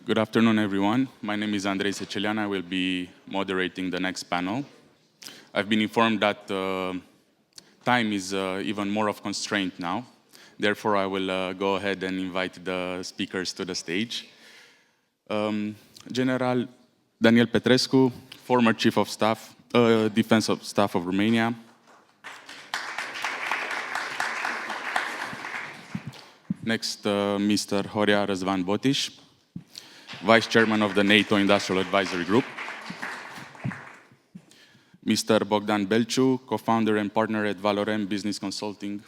Good afternoon, everyone. My name is 𝐒-𝐃𝐈𝐈𝐁. I will be moderating the next panel. I've been informed that time is even more of constraint now. Therefore, I will go ahead and invite the speakers to the stage. General Daniel Petrescu, former Chief of Staff, Defense of Staff of Romania. Next, Mr. Horia Răzvan Botiș, Vice Chairman of the NATO-Industrial Advisory Group. Mr. Bogdan Belciu, co-founder and partner at Valorem Business Consulting.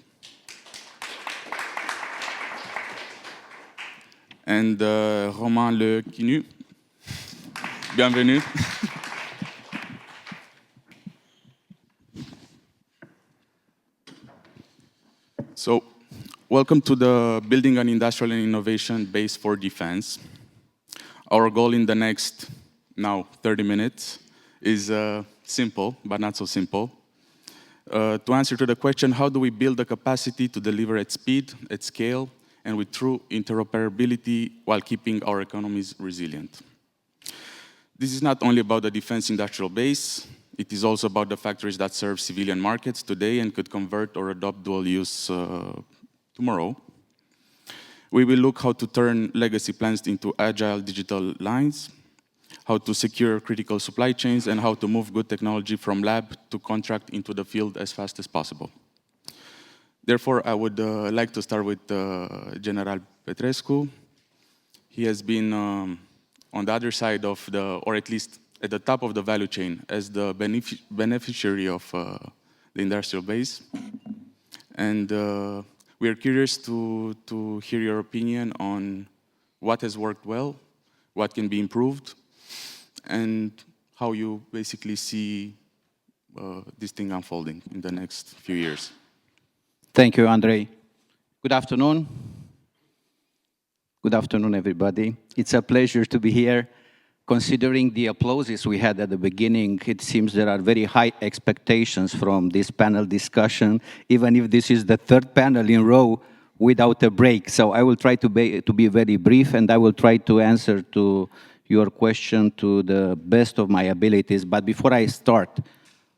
And Romain Le-Quinu. Bienvenue. So, welcome to the Building an Industrial and Innovation Base for Defense. Our goal in the next, now, 30 minutes is simple, but not so simple. To answer to the question, how do we build the capacity to deliver at speed, at scale, and with true interoperability while keeping our economies resilient? This is not only about the defense industrial base, it is also about the factories that serve civilian markets today and could convert or adopt dual use tomorrow. We will look how to turn legacy plants into agile digital lines, how to secure critical supply chains, and how to move good technology from lab to contract into the field as fast as possible. Therefore, I would like to start with General Petrescu. He has been on the other side of the, or at least at the top of the value chain as the beneficiary of the industrial base. And we are curious to hear your opinion on what has worked well, what can be improved, and how you basically see this thing unfolding in the next few years. Thank you, Andrei. Good afternoon. Good afternoon, everybody. It's a pleasure to be here. Considering the applauses we had at the beginning, it seems there are very high expectations from this panel discussion, even if this is the third panel in a row without a break. So I will try to be very brief, and I will try to answer to your question to the best of my abilities. But before I start,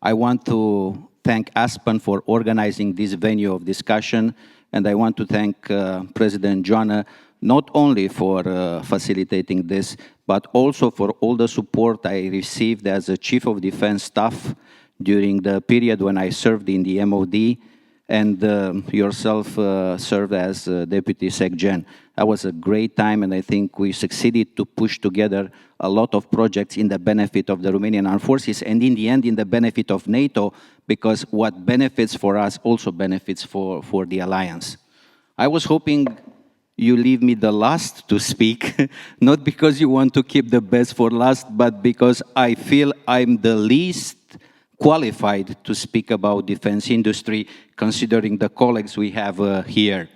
I want to thank Aspen for organizing this venue of discussion, and I want to thank President Joanna not only for facilitating this, but also for all the support I received as a Chief of Defense Staff during the period when I served in the MOD, and yourself served as Deputy Sec-Gen. That was a great time, and I think we succeeded to push together a lot of projects in the benefit of the Romanian Armed Forces, and in the end, in the benefit of NATO, because what benefits for us also benefits for the alliance. I was hoping you leave me the last to speak, not because you want to keep the best for last, but because I feel I'm the least qualified to speak about defense industry, considering the colleagues we have here.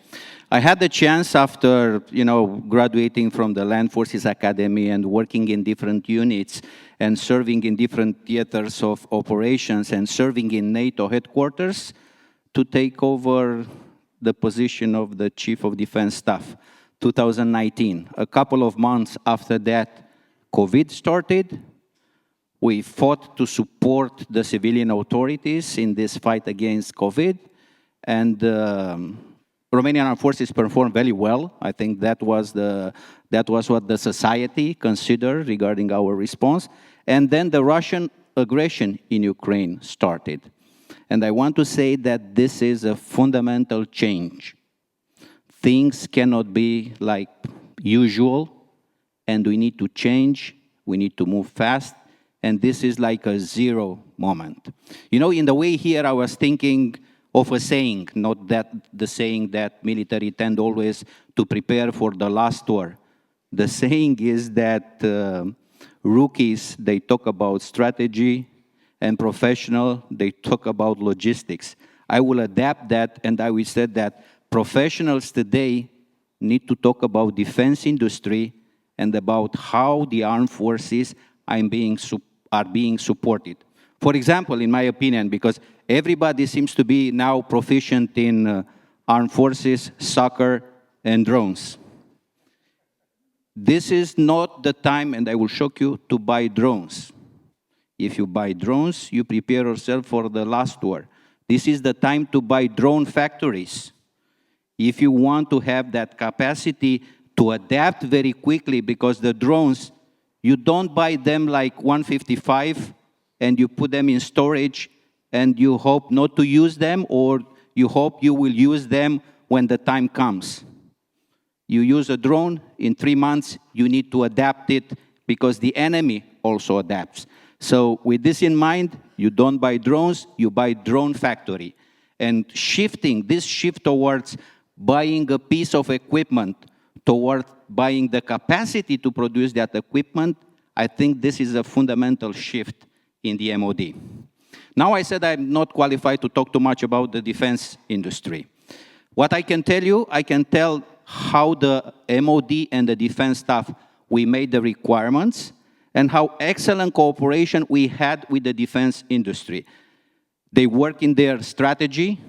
I had the chance after, graduating from the Land Forces Academy and working in different units and serving in different theaters of operations and serving in NATO headquarters to take over the position of the Chief of Defense Staff, 2019. A couple of months after that, COVID started. We fought to support the civilian authorities in this fight against COVID, and Romanian Armed Forces performed very well. I think that was what the society considered regarding our response. And then the Russian aggression in Ukraine started. And I want to say that this is a fundamental change. Things cannot be like usual, and we need to change, we need to move fast, and this is like a zero moment. In the way here, I was thinking of a saying, not that the saying that military tend always to prepare for the last war. The saying is that rookies, they talk about strategy, and professional, they talk about logistics. I will adapt that, and I will say that professionals today need to talk about defense industry and about how the armed forces are being supported. For example, in my opinion, because everybody seems to be now proficient in armed forces, soccer, and drones. This is not the time, and I will shock you, to buy drones. If you buy drones, you prepare yourself for the last war. This is the time to buy drone factories. If you want to have that capacity to adapt very quickly, because the drones, you don't buy them like 155 and you put them in storage and you hope not to use them, or you hope you will use them when the time comes. You use a drone, in 3 months, you need to adapt it because the enemy also adapts. So with this in mind, you don't buy drones, you buy drone factory. And this shift towards buying a piece of equipment, toward buying the capacity to produce that equipment, I think this is a fundamental shift in the MOD. Now, I said I'm not qualified to talk too much about the defense industry. What I can tell you, I can tell how the MOD and the defense staff, we made the requirements, and how excellent cooperation we had with the defense industry. They worked in their strategy.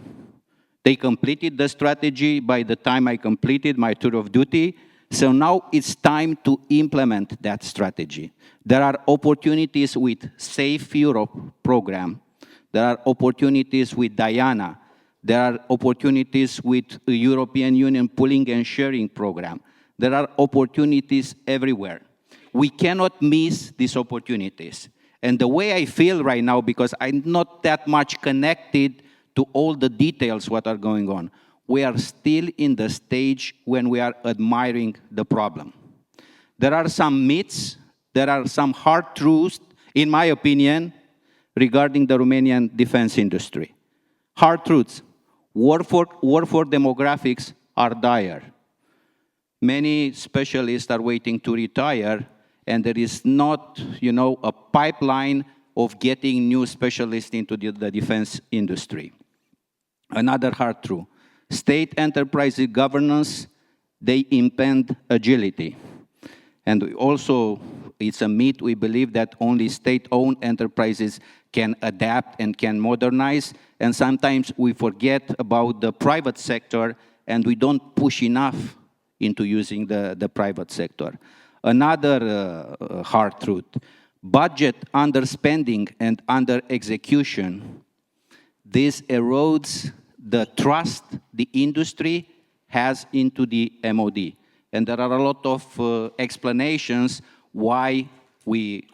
They completed the strategy by the time I completed my tour of duty. So now it's time to implement that strategy. There are opportunities with Safe Europe program. There are opportunities with Diana. There are opportunities with the European Union pooling and sharing program. There are opportunities everywhere. We cannot miss these opportunities. And the way I feel right now, because I'm not that much connected to all the details what are going on, we are still in the stage when we are admiring the problem. There are some myths, there are some hard truths, in my opinion, regarding the Romanian defense industry. Hard truths. War for demographics are dire. Many specialists are waiting to retire, and there is not, a pipeline of getting new specialists into the defense industry. Another hard truth. State enterprise governance, they impede agility. And also, it's a myth, we believe that only state-owned enterprises can adapt and can modernize, and sometimes we forget about the private sector, and we don't push enough into using the private sector. Another hard truth, budget underspending and under-execution, this erodes the trust the industry has into the MOD. And there are a lot of explanations why we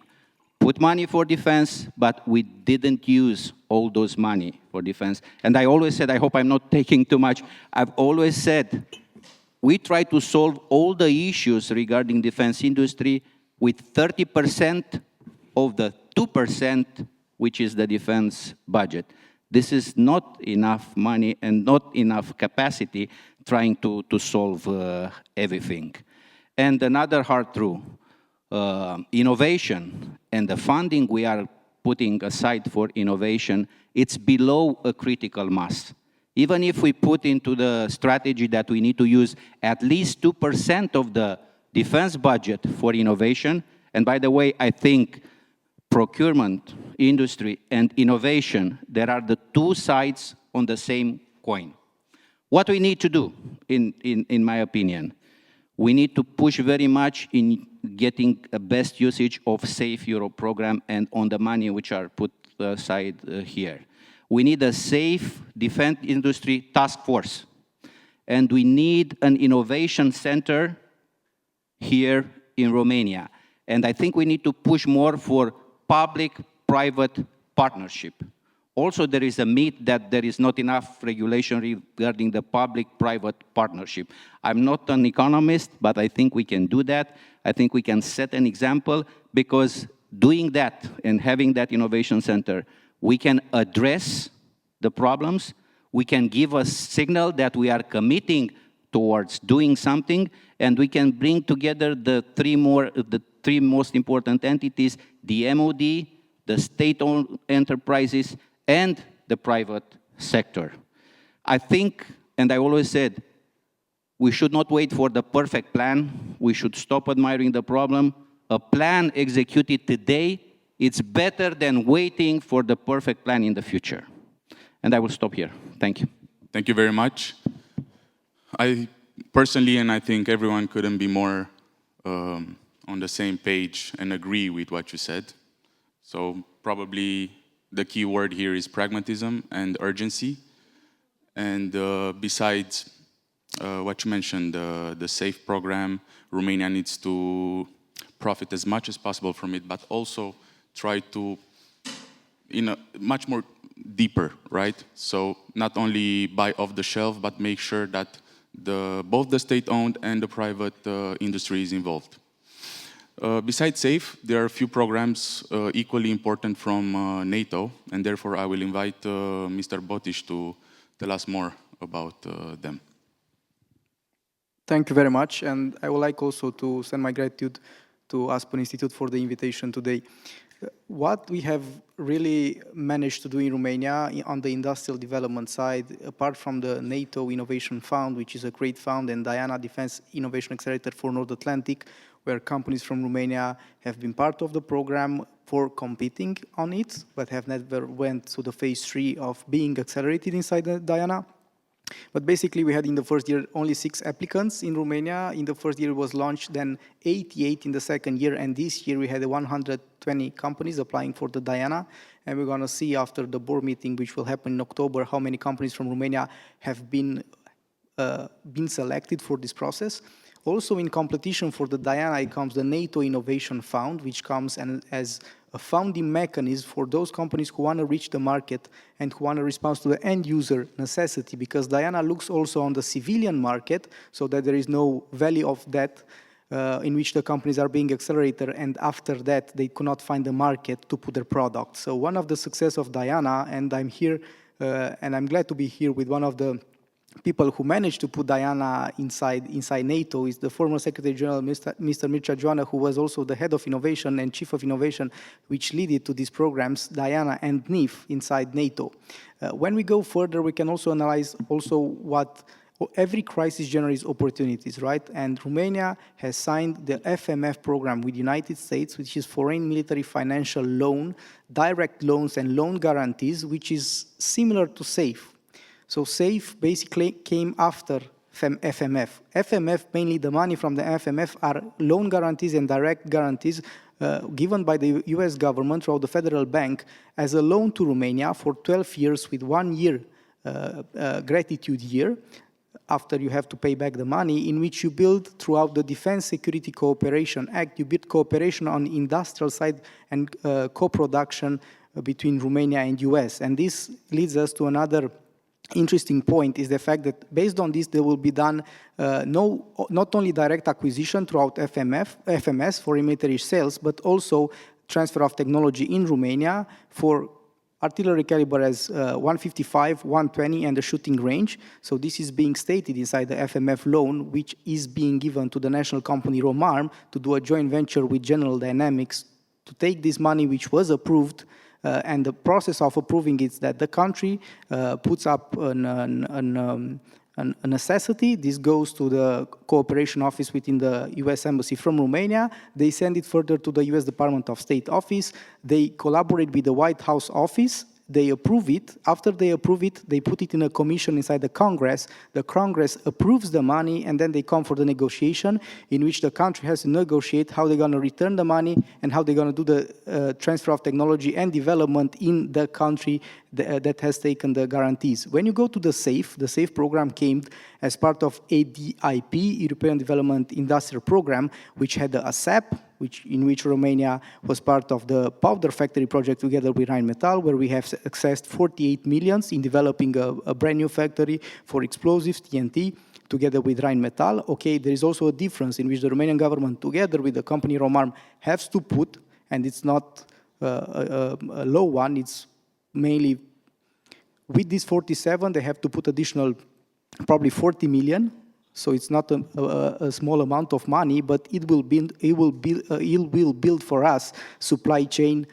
put money for defense, but we didn't use all those money for defense. And I always said, I hope I'm not taking too much, I've always said, we try to solve all the issues regarding defense industry with 30% of the 2%, which is the defense budget. This is not enough money and not enough capacity trying to solve everything. And another hard truth, innovation and the funding we are putting aside for innovation, it's below a critical mass. Even if we put into the strategy that we need to use at least 2% of the defense budget for innovation, and by the way, I think procurement, industry, and innovation, there are the two sides on the same coin. What we need to do, in my opinion, we need to push very much in getting a best usage of Safe Europe program and on the money which are put aside here. We need a safe defense industry task force. And we need an innovation center here in Romania. And I think we need to push more for public-private partnership. Also, there is a myth that there is not enough regulation regarding the public-private partnership. I'm not an economist, but I think we can do that. I think we can set an example, because doing that and having that innovation center, we can address the problems, we can give a signal that we are committing towards doing something, and we can bring together the three most important entities, the MOD, the state-owned enterprises, and the private sector. I think, and I always said, we should not wait for the perfect plan. We should stop admiring the problem. A plan executed today, it's better than waiting for the perfect plan in the future. And I will stop here. Thank you. Thank you very much. I personally, and I think everyone couldn't be more on the same page and agree with what you said. So probably the key word here is pragmatism and urgency. And besides what you mentioned, the SAFE program, Romania needs to profit as much as possible from it, but also try to, in a much more deeper, right? So not only buy off the shelf, but make sure that both the state-owned and the private industry is involved. Besides SAFE, there are a few programs equally important from NATO, and therefore I will invite Mr. Botiș to tell us more about them. Thank you very much, and I would like also to send my gratitude to Aspen Institute for the invitation today. What we have really managed to do in Romania on the industrial development side, apart from the NATO Innovation Fund, which is a great fund, and Diana Defense Innovation Accelerator for North Atlantic, where companies from Romania have been part of the program for competing on it, but have never went to the phase 3 of being accelerated inside the Diana. But basically, we had in the first year only 6 applicants in Romania. In the first year it was launched, then 88 in the second year, and this year we had 120 companies applying for the Diana. And we're going to see after the board meeting, which will happen in October, how many companies from Romania have been selected for this process. Also in competition for the Diana comes the NATO Innovation Fund, which comes as a funding mechanism for those companies who want to reach the market and who want to respond to the end user necessity, because Diana looks also on the civilian market, so that there is no valley of debt in which the companies are being accelerated, and after that they could not find the market to put their product. So one of the success of Diana, and I'm here and I'm glad to be here with one of the people who managed to put Diana inside NATO, is the former Secretary General, Mr. Mircea Joană, who was also the head of innovation and chief of innovation, which led to these programs, Diana and NIF, inside NATO. When we go further, we can also analyze what every crisis generates opportunities, right? And Romania has signed the FMF program with the United States, which is Foreign Military Financial Loan, direct loans and loan guarantees, which is similar to SAFE. So SAFE basically came after FMF. FMF, mainly the money from the FMF are loan guarantees and direct guarantees given by the US government through the federal bank as a loan to Romania for 12 years with 1 year gratitude year after you have to pay back the money, in which you build throughout the Defense Security Cooperation Act, you build cooperation on the industrial side and co-production between Romania and US. And this leads us to another interesting point, is the fact that based on this, there will be done not only direct acquisition throughout FMS for military sales, but also transfer of technology in Romania for artillery caliber as 155, 120, and the shooting range. So this is being stated inside the FMF loan, which is being given to the national company Romarm to do a joint venture with General Dynamics to take this money, which was approved. And the process of approving is that the country puts up a necessity. This goes to the cooperation office within the US Embassy from Romania. They send it further to the US Department of State office. They collaborate with the White House office. They approve it. After they approve it, they put it in a commission inside the Congress. The Congress approves the money, and then they come for the negotiation, in which the country has to negotiate how they're going to return the money and how they're going to do the transfer of technology and development in the country that has taken the guarantees. When you go to the SAFE program came as part of EDIP, European Development Industrial Program, which had the ASAP, in which Romania was part of the powder factory project together with Rheinmetall, where we have accessed 48 million in developing a brand new factory for explosives, TNT, together with Rheinmetall. Okay, there is also a difference in which the Romanian government, together with the company Romarm, has to put, and it's not a low one, it's mainly with this 47, they have to put additional probably 40 million. So it's not a small amount of money, but it will build for us supply chain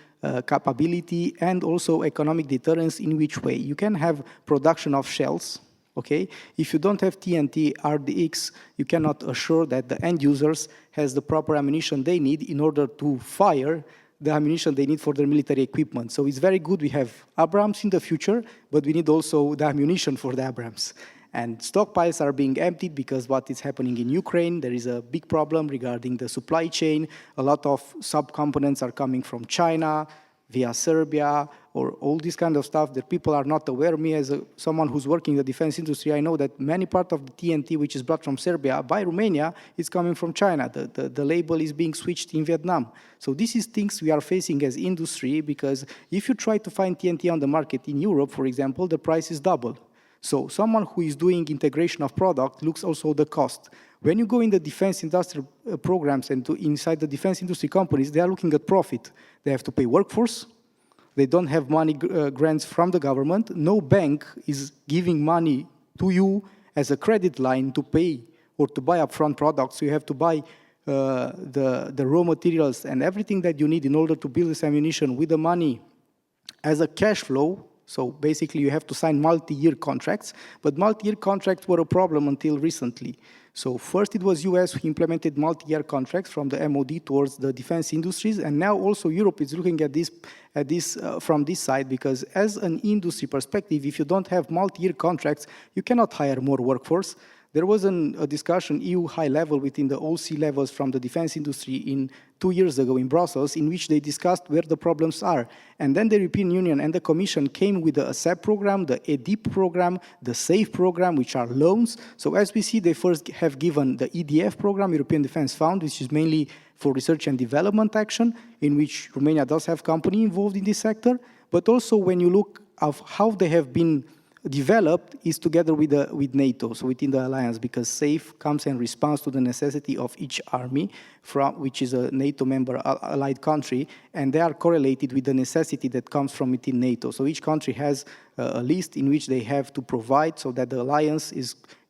capability and also economic deterrence. In which way? You can have production of shells, okay? If you don't have TNT, RDX, you cannot assure that the end users has the proper ammunition they need in order to fire the ammunition they need for their military equipment. So it's very good we have Abrams in the future, but we need also the ammunition for the Abrams. And stockpiles are being emptied because what is happening in Ukraine, there is a big problem regarding the supply chain. A lot of subcomponents are coming from China, via Serbia, or all this kind of stuff that people are not aware. Me, as someone who's working in the defense industry, I know that many part of the TNT, which is brought from Serbia by Romania, is coming from China. The label is being switched in Vietnam. So this is things we are facing as industry, because if you try to find TNT on the market in Europe, for example, the price is double. So someone who is doing integration of product looks also the cost. When you go in the defense industrial programs and inside the defense industry companies, they are looking at profit. They have to pay workforce. They don't have money grants from the government. No bank is giving money to you as a credit line to pay or to buy upfront products. So you have to buy the raw materials and everything that you need in order to build this ammunition with the money as a cash flow. So basically, you have to sign multi-year contracts, but multi-year contracts were a problem until recently. So first it was US who implemented multi-year contracts from the MOD towards the defense industries, and now also Europe is looking at this from this side, because as an industry perspective, if you don't have multi-year contracts, you cannot hire more workforce. There was a discussion, EU high level, within the all C-levels from the defense industry 2 years ago in Brussels, in which they discussed where the problems are. And then the European Union and the Commission came with the ASEP program, the EDIP program, the SAFE program, which are loans. So as we see, they first have given the EDF program, European Defense Fund, which is mainly for research and development action, in which Romania does have company involved in this sector. But also when you look at how they have been developed is together with NATO, so within the alliance, because SAFE comes in response to the necessity of each army, which is a NATO member allied country, and they are correlated with the necessity that comes from within NATO. So each country has a list in which they have to provide so that the alliance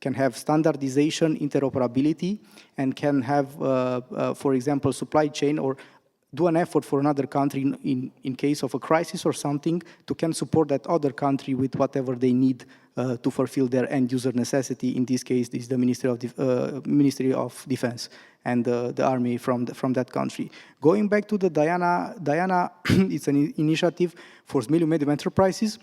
can have standardization, interoperability, and can have, for example, supply chain or do an effort for another country in case of a crisis or something to can support that other country with whatever they need to fulfill their end user necessity. In this case, this is the Ministry of Defense and the army from that country. Going back to the Diana, it's an initiative for small and medium enterprises.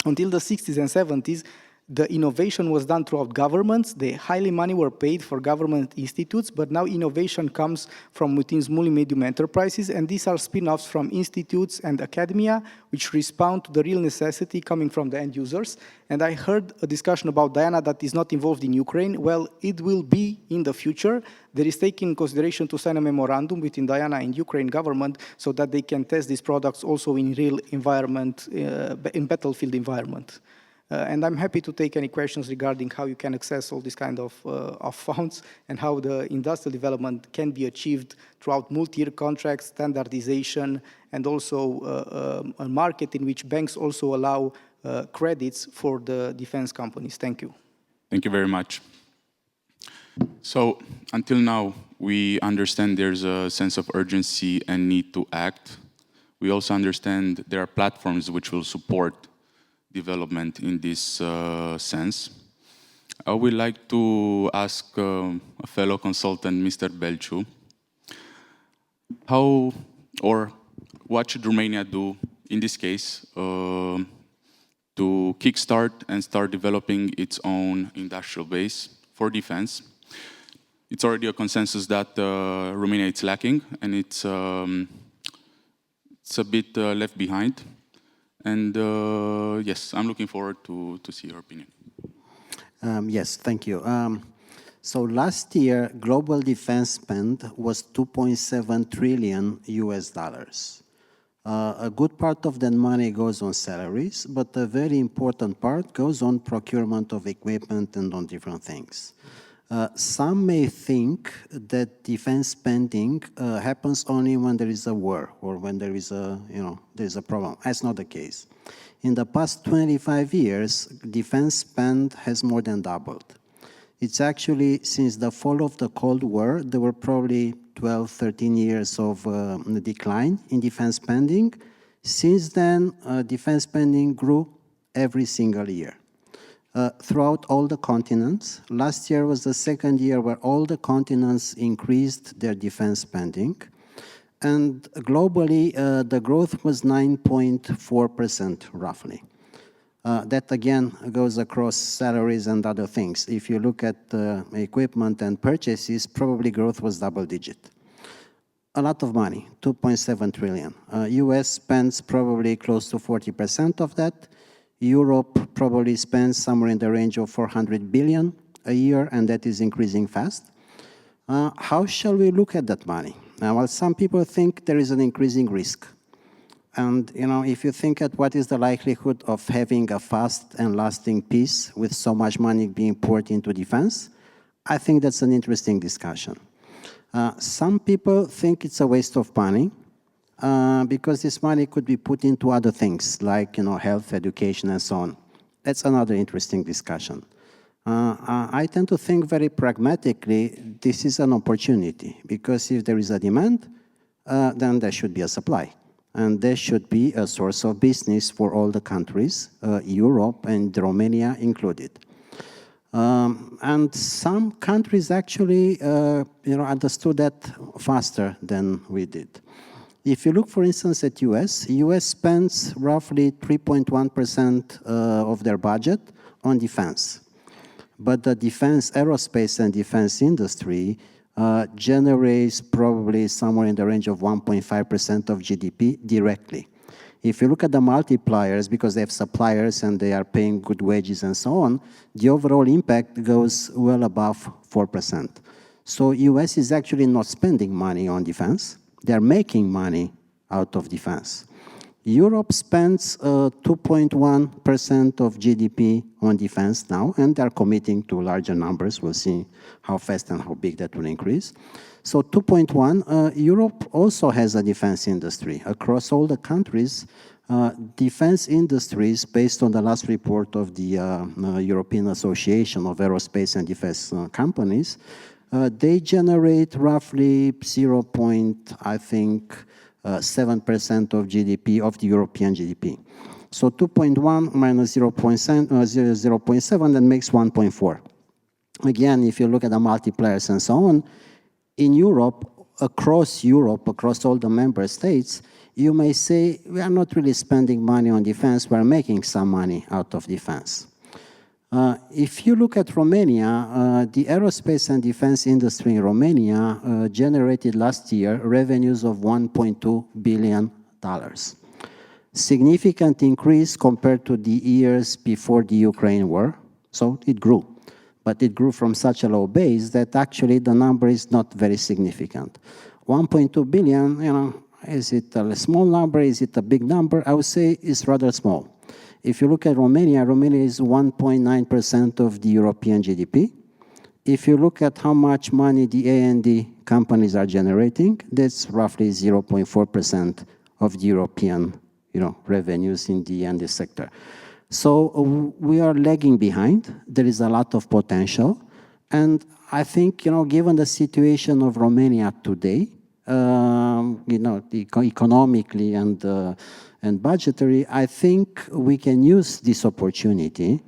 Until the 60s and 70s, the innovation was done throughout governments. The highly money were paid for government institutes, but now innovation comes from within small and medium enterprises, and these are spin-offs from institutes and academia, which respond to the real necessity coming from the end users. And I heard a discussion about Diana that is not involved in Ukraine. Well, it will be in the future. There is taken in consideration to sign a memorandum between Diana and Ukraine government so that they can test these products also in real environment, in battlefield environment. And I'm happy to take any questions regarding how you can access all these kind of funds and how the industrial development can be achieved throughout multi-year contracts, standardization, and also a market in which banks also allow credits for the defense companies. Thank you. Thank you very much. So until now, we understand there's a sense of urgency and need to act. We also understand there are platforms which will support development in this sense. I would like to ask a fellow consultant, Mr. Belciu, how or what should Romania do in this case to kickstart and start developing its own industrial base for defense? It's already a consensus that Romania is lacking, and it's a bit left behind. And yes, I'm looking forward to see your opinion. Yes, thank you. So last year, global defense spend was $2.7 trillion US. A good part of that money goes on salaries, but a very important part goes on procurement of equipment and on different things. Some may think that defense spending happens only when there is a war or when there is a problem. That's not the case. In the past 25 years, defense spend has more than doubled. It's actually, since the fall of the Cold War, there were probably 12, 13 years of decline in defense spending. Since then, defense spending grew every single year. Throughout all the continents. Last year was the second year where all the continents increased their defense spending. And globally, the growth was 9.4% roughly. That again goes across salaries and other things. If you look at equipment and purchases, probably growth was double digit. A lot of money, 2.7 trillion. US spends probably close to 40% of that. Europe probably spends somewhere in the range of 400 billion a year, and that is increasing fast. How shall we look at that money? Well, some people think there is an increasing risk. And if you think at what is the likelihood of having a fast and lasting peace with so much money being poured into defense, I think that's an interesting discussion. Some people think it's a waste of money because this money could be put into other things like health, education, and so on. That's another interesting discussion. I tend to think very pragmatically, this is an opportunity because if there is a demand, then there should be a supply. And there should be a source of business for all the countries, Europe and Romania included. And some countries actually understood that faster than we did. If you look, for instance, at US spends roughly 3.1% of their budget on defense. But the defense, aerospace and defense industry generates probably somewhere in the range of 1.5% of GDP directly. If you look at the multipliers, because they have suppliers and they are paying good wages and so on, the overall impact goes well above 4%. So US is actually not spending money on defense. They're making money out of defense. Europe spends 2.1% of GDP on defense now, and they're committing to larger numbers. We'll see how fast and how big that will increase. So 2.1, Europe also has a defense industry. Across all the countries, defense industries, based on the last report of the European Association of Aerospace and Defense Companies, they generate roughly 7% of GDP, of the European GDP. So 2.1 minus 0.7, that makes 1.4. Again, if you look at the multipliers and so on, in Europe, across all the member states, you may say, we are not really spending money on defense, we are making some money out of defense. If you look at Romania, the aerospace and defense industry in Romania generated last year revenues of $1.2 billion. Significant increase compared to the years before the Ukraine war, so it grew. But it grew from such a low base that actually the number is not very significant. 1.2 billion, is it a small number, is it a big number? I would say it's rather small. If you look at Romania, Romania is 1.9% of the European GDP. If you look at how much money the A&D companies are generating, that's roughly 0.4% of the European revenues in the A&D sector. So we are lagging behind. There is a lot of potential. And I think, given the situation of Romania today, economically and budgetary, I think we can use this opportunity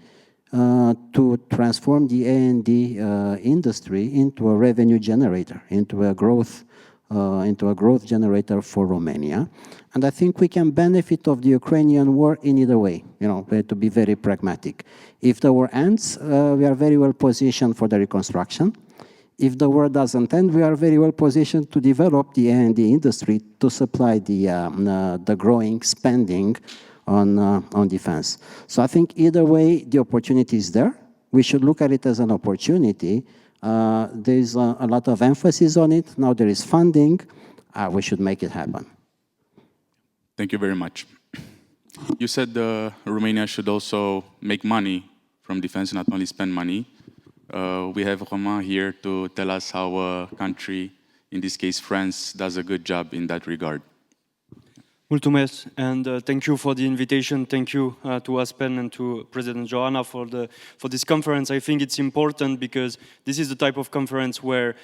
to transform the A&D industry into a revenue generator, into a growth generator for Romania. And I think we can benefit of the Ukrainian war in either way, to be very pragmatic. If the war ends, we are very well positioned for the reconstruction. If the war doesn't end, we are very well positioned to develop the A&D industry to supply the growing spending on defense. So I think either way, the opportunity is there. We should look at it as an opportunity. There's a lot of emphasis on it. Now there is funding. We should make it happen. Thank you very much. You said Romania should also make money from defense, not only spend money. We have Romain here to tell us how a country, in this case France, does a good job in that regard. Mulțumesc, and thank you for the invitation. Thank you to Aspen and to President Joanna for this conference. I think it's important because this is the type of conference where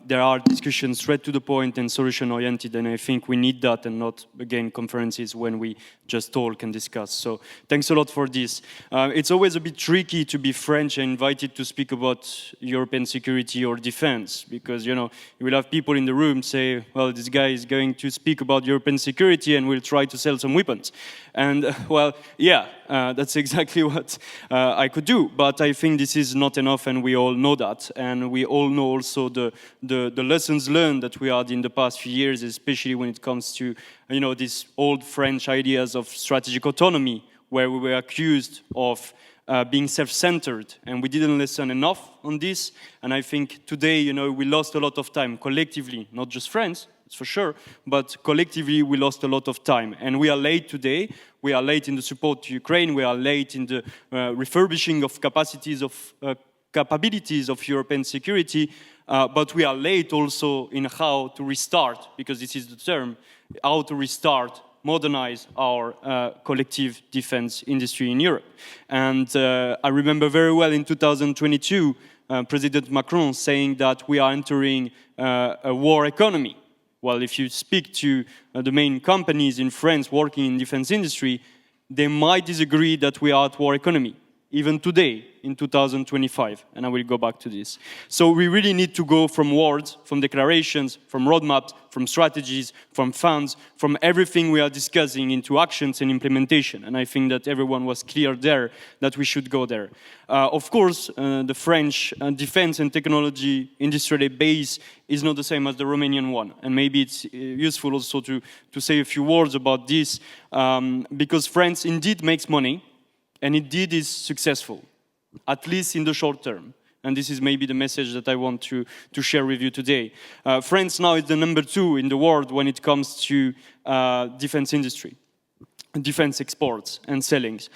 there are discussions straight to the point and solution-oriented, and I think we need that and not, again, conferences when we just talk and discuss. So thanks a lot for this. It's always a bit tricky to be French and invited to speak about European security or defense because, you will have people in the room say, well, this guy is going to speak about European security, security and we'll try to sell some weapons. And well, yeah, that's exactly what I could do. But I think this is not enough, and we all know that. And we all know also the lessons learned that we had in the past few years, especially when it comes to, you know, these old French ideas of strategic autonomy, where we were accused of being self-centered, and we didn't listen enough on this. And I think today, you know, we lost a lot of time collectively, not just France, that's for sure, but collectively we lost a lot of time. And we are late today. We are late in the support to Ukraine. We are late in the refurbishing of capabilities of European security. But we are late also in how to restart, because this is the term, how to restart, modernize our collective defense industry in Europe. And I remember very well in 2022, President Macron saying that we are entering a war economy. Well, if you speak to the main companies in France working in defense industry, they might disagree that we are at war economy, even today, in 2025, and I will go back to this. So we really need to go from words, from declarations, from roadmaps, from strategies, from funds, from everything we are discussing into actions and implementation. And I think that everyone was clear there that we should go there. Of course, the French defense and technology industrial base is not the same as the Romanian one. And maybe it's useful also to say a few words about this, because France indeed makes money, and indeed is successful, at least in the short term. And this is maybe the message that I want to share with you today. France now is the #2 in the world when it comes to defense industry, defense exports and sellings,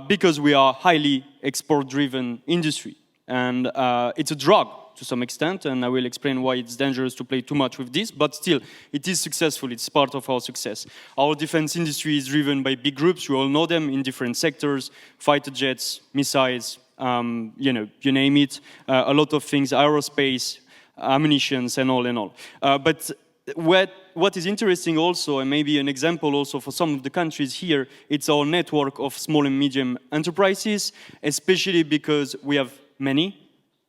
because we are highly export-driven industry. And it's a drug to some extent, and I will explain why it's dangerous to play too much with this, but still, it is successful, it's part of our success. Our defense industry is driven by big groups, you all know them, in different sectors, fighter jets, missiles, you know, you name it, a lot of things, aerospace, ammunitions, and all. But what is interesting also, and maybe an example also for some of the countries here, it's our network of small and medium enterprises, especially because we have many,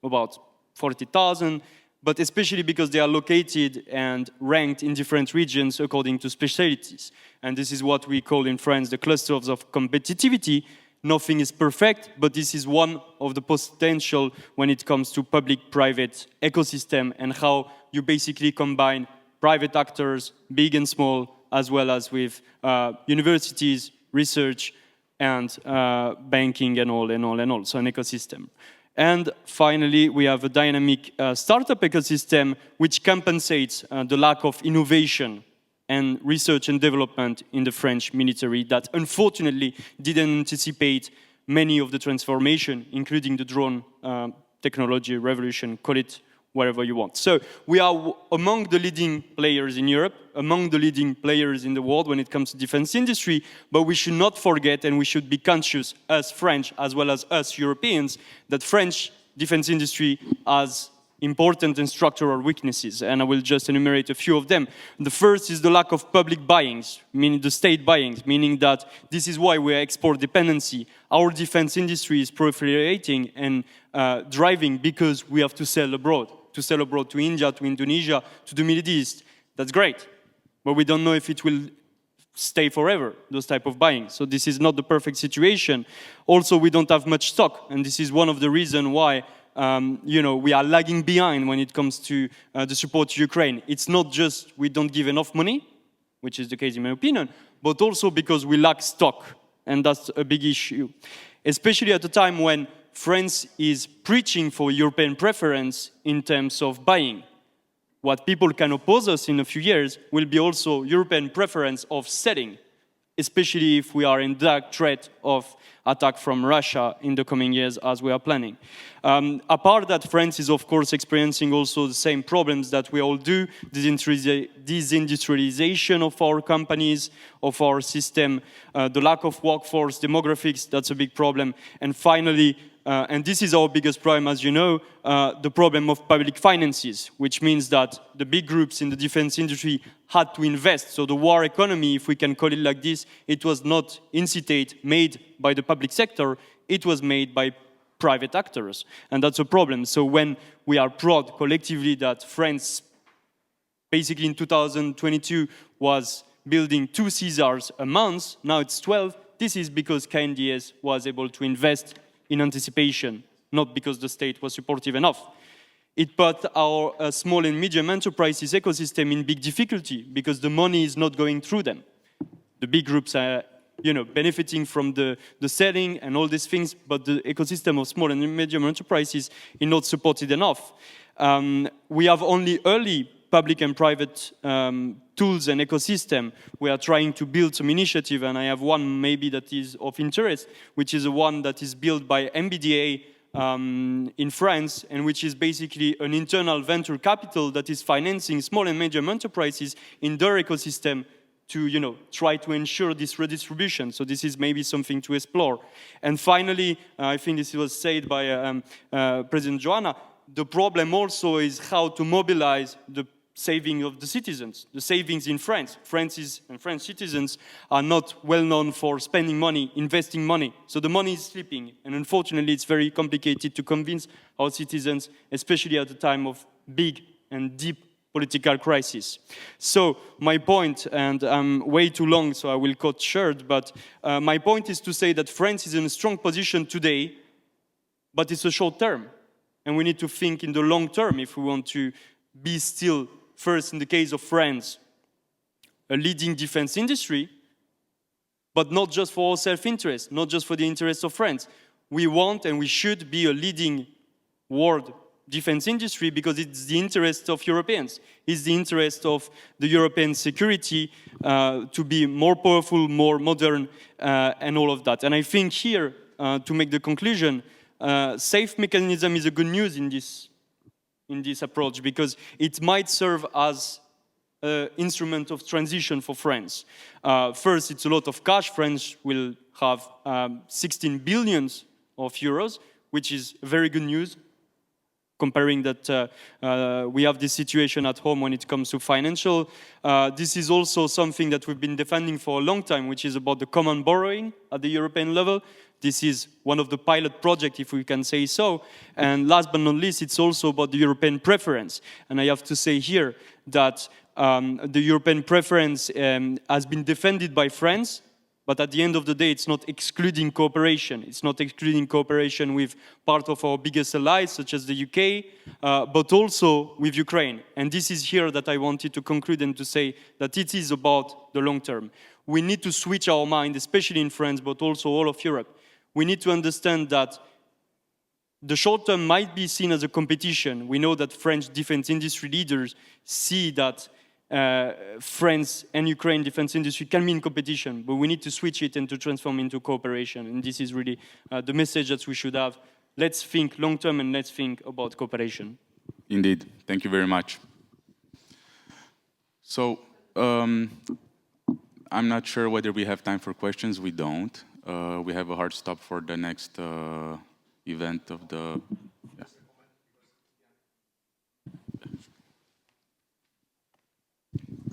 about 40,000, but especially because they are located and ranked in different regions according to specialties. And this is what we call in France the clusters of competitivity. Nothing is perfect, but this is one of the potential when it comes to public-private ecosystem and how you basically combine private actors, big and small, as well as with universities, research, and banking and all. So an ecosystem. And finally, we have a dynamic startup ecosystem which compensates the lack of innovation and research and development in the French military that unfortunately didn't anticipate many of the transformation, including the drone technology revolution, call it whatever you want. So we are among the leading players in Europe, among the leading players in the world when it comes to defense industry, but we should not forget and we should be conscious, as French as well as us Europeans, that French defense industry has important and structural weaknesses, and I will just enumerate a few of them. The first is the lack of public buyings, meaning the state buyings, meaning that this is why we are export dependency. Our defense industry is proliferating and driving because we have to sell abroad to India, to Indonesia, to the Middle East. That's great, but we don't know if it will stay forever, those type of buying. So this is not the perfect situation. Also, we don't have much stock, and this is one of the reasons why we are lagging behind when it comes to the support to Ukraine. It's not just we don't give enough money, which is the case in my opinion, but also because we lack stock, and that's a big issue. Especially at a time when France is preaching for European preference in terms of buying. What people can oppose us in a few years will be also European preference of selling, especially if we are in direct threat of attack from Russia in the coming years as we are planning. Apart that, France is of course experiencing also the same problems that we all do, disindustrialization of our companies, of our system, the lack of workforce, demographics, that's a big problem. And finally, and this is our biggest problem, as you know, the problem of public finances, which means that the big groups in the defense industry had to invest. So the war economy, if we can call it like this, it was not made by the public sector, it was made by private actors. And that's a problem. So when we are proud collectively that France, basically in 2022, was building 2 𝐒SARs a month, now it's 12. This is because KNDS was able to invest in anticipation, not because the state was supportive enough. It put our small and medium enterprises ecosystem in big difficulty because the money is not going through them. The big groups are benefiting from the selling and all these things, but the ecosystem of small and medium enterprises is not supported enough. We have only early public and private tools and ecosystem. We are trying to build some initiative, and I have one maybe that is of interest, which is the one that is built by MBDA in France, and which is basically an internal venture capital that is financing small and medium enterprises in their ecosystem to try to ensure this redistribution. So this is maybe something to explore. And finally, I think this was said by President Joanna, the problem also is how to mobilize the saving of the citizens, the savings in France. French citizens are not well known for spending money, investing money. So the money is slipping. And unfortunately, it's very complicated to convince our citizens, especially at a time of big and deep political crisis. So my point, and I'm way too long, so I will cut short, but my point is to say that France is in a strong position today, but it's a short term. And we need to think in the long term if we want to be still, first in the case of France, a leading defense industry, but not just for our self-interest, not just for the interests of France. We want and we should be a leading world defense industry because it's the interest of Europeans. It's the interest of the European security to be more powerful, more modern, and all of that. And I think here, to make the conclusion, safe mechanism is a good news in this approach because it might serve as an instrument of transition for France. First, it's a lot of cash. France will have 16 billion of euros, which is very good news, comparing that we have this situation at home when it comes to financial. This is also something that we've been defending for a long time, which is about the common borrowing at the European level. This is one of the pilot projects, if we can say so. And last but not least, it's also about the European preference. And I have to say here that the European preference has been defended by France, but at the end of the day, it's not excluding cooperation. It's not excluding cooperation with part of our biggest allies, such as the UK, but also with Ukraine. And this is here that I wanted to conclude and to say that it is about the long term. We need to switch our mind, especially in France, but also all of Europe. We need to understand that the short term might be seen as a competition. We know that French defense industry leaders see that France and Ukraine defense industry can be in competition, but we need to switch it and to transform into cooperation. And this is really the message that we should have. Let's think long term and let's think about cooperation. Indeed. Thank you very much. So, I'm not sure whether we have time for questions. We don't. We have a hard stop for the next event of the... Yeah.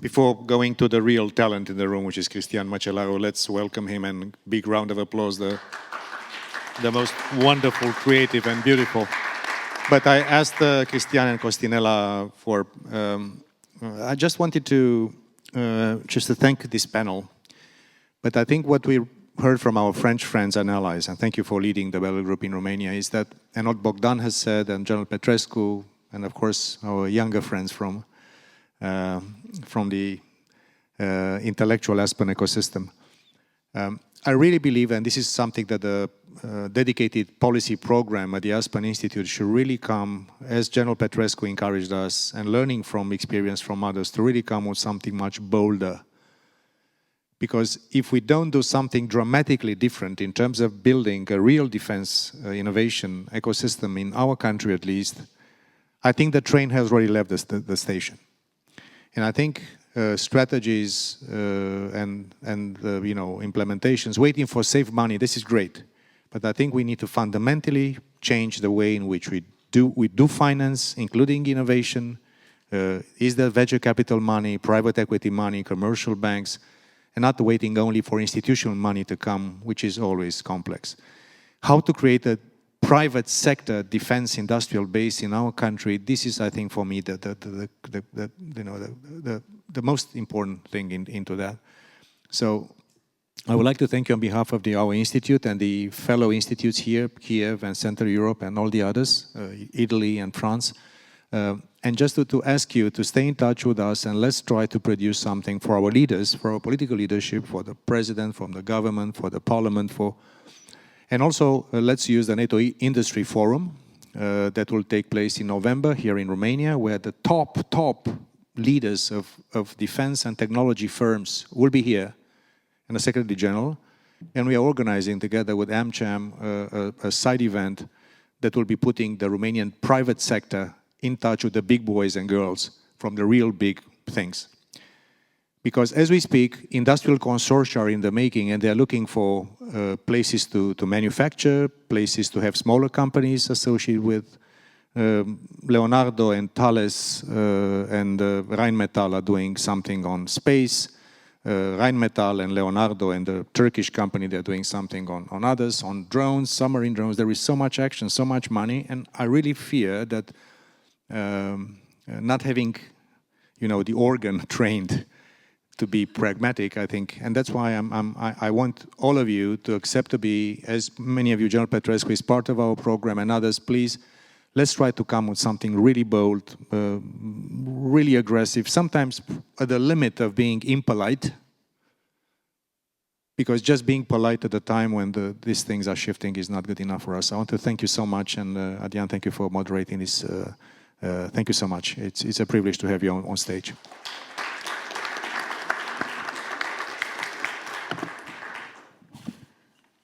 Before going to the real talent in the room, which is Cristian Măcelaru, let's welcome him and big round of applause, the most wonderful, creative and beautiful. But I asked Cristian and Costinela for, I just wanted to thank this panel. But I think what we heard from our French friends and allies, and thank you for leading the Belgian group in Romania, is that, and what Bogdan has said, and General Petrescu, and of course our younger friends from the intellectual Aspen ecosystem. I really believe, and this is something that the dedicated policy program at the Aspen Institute should really come, as General Petrescu encouraged us, and learning from experience from others, to really come with something much bolder. Because if we don't do something dramatically different in terms of building a real defense innovation ecosystem in our country at least, I think the train has already left the station. And I think strategies and implementations, waiting for safe money, this is great. But I think we need to fundamentally change the way in which we do finance, including innovation. Is there venture capital money, private equity money, commercial banks, and not waiting only for institutional money to come, which is always complex. How to create a private sector defense industrial base in our country, this is, I think, for me, the most important thing into that. So I would like to thank you on behalf of our institute and the fellow institutes here, Kiev and Central Europe and all the others, Italy and France. And just to ask you to stay in touch with us, and let's try to produce something for our leaders, for our political leadership, for the president, from the government, for the parliament, and also let's use the NATO Industry Forum that will take place in November here in Romania, where the top leaders of defense and technology firms will be here, and the Secretary General. And we are organizing together with AmCham a side event that will be putting the Romanian private sector in touch with the big boys and girls from the real big things. Because as we speak, industrial consortia are in the making, and they're looking for places to manufacture, places to have smaller companies associated with. Leonardo and Thales and Rheinmetall are doing something on space. Rheinmetall and Leonardo and the Turkish company, they're doing something on others, on drones, submarine drones. There is so much action, so much money, and I really fear that not having, the organ trained to be pragmatic, I think, and that's why I want all of you to accept to be, as many of you, General Petrescu is part of our program, and others, please, let's try to come with something really bold, really aggressive, sometimes at the limit of being impolite, because just being polite at the time when these things are shifting is not good enough for us. I want to thank you so much, and Adrian, thank you for moderating this. Thank you so much. It's a privilege to have you on stage.